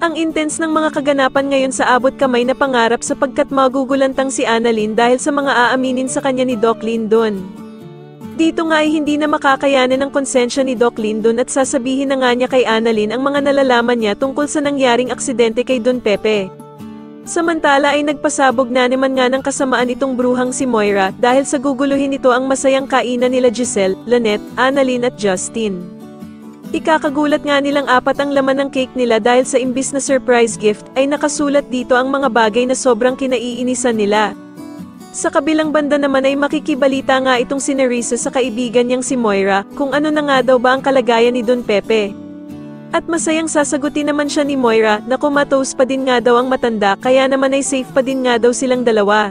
Ang intense ng mga kaganapan ngayon sa abot kamay na pangarap sapagkat magugulantang si Annalyn dahil sa mga aaminin sa kanya ni Doc Lyndon. Dito nga ay hindi na makakayanan ng konsensya ni Doc Lyndon at sasabihin na nga niya kay Annalyn ang mga nalalaman niya tungkol sa nangyaring aksidente kay Don Pepe. Samantala ay nagpasabog na naman nga ng kasamaan itong bruhang si Moira dahil sa guguluhin ito ang masayang kainan nila Giselle, Lynette, Annalyn at Justin. Ikakagulat nga nilang apat ang laman ng cake nila dahil sa imbis na surprise gift ay nakasulat dito ang mga bagay na sobrang kinaiinisan nila. Sa kabilang banda naman ay makikibalita nga itong si Nerissa sa kaibigan niyang si Moira kung ano na nga daw ba ang kalagayan ni Don Pepe. At masayang sasagutin naman siya ni Moira na comatose pa din nga daw ang matanda kaya naman ay safe pa din nga daw silang dalawa.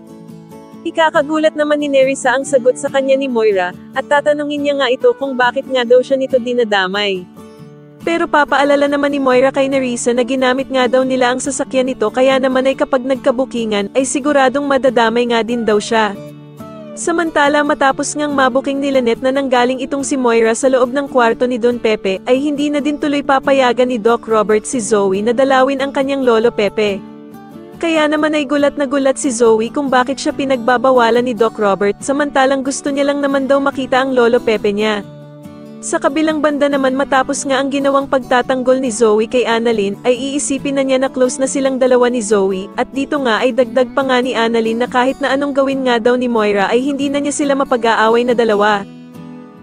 Ikakagulat naman ni Nerissa ang sagot sa kanya ni Moira, at tatanungin niya nga ito kung bakit nga daw siya nito dinadamay. Pero papaalala naman ni Moira kay Nerissa na ginamit nga daw nila ang sasakyan nito kaya naman ay kapag nagkabukingan ay siguradong madadamay nga din daw siya. Samantala matapos ngang mabuking ni Lynette na nanggaling itong si Moira sa loob ng kwarto ni Don Pepe ay hindi na din tuloy papayagan ni Doc Robert si Zoe na dalawin ang kanyang lolo Pepe. Kaya naman ay gulat na gulat si Zoe kung bakit siya pinagbabawalan ni Doc Robert samantalang gusto niya lang naman daw makita ang lolo Pepe niya. Sa kabilang banda naman matapos nga ang ginawang pagtatanggol ni Zoe kay Annalyn ay iisipin na niya na close na silang dalawa ni Zoe at dito nga ay dagdag pa nga ni Annalyn na kahit na anong gawin nga daw ni Moira ay hindi na niya sila mapag-aaway na dalawa.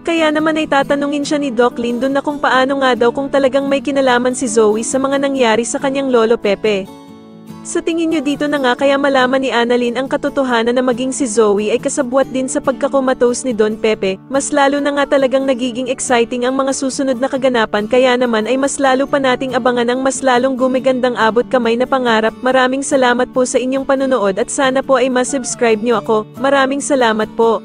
Kaya naman ay tatanungin siya ni Doc Lyndon na kung paano nga daw kung talagang may kinalaman si Zoe sa mga nangyari sa kanyang lolo Pepe. Sa tingin nyo dito na nga kaya malaman ni Annalyn ang katotohanan na maging si Zoe ay kasabwat din sa pagkakomatose ni Don Pepe, mas lalo na nga talagang nagiging exciting ang mga susunod na kaganapan kaya naman ay mas lalo pa nating abangan ang mas lalong gumigandang abot kamay na pangarap. Maraming salamat po sa inyong panonood at sana po ay masubscribe nyo ako. Maraming salamat po.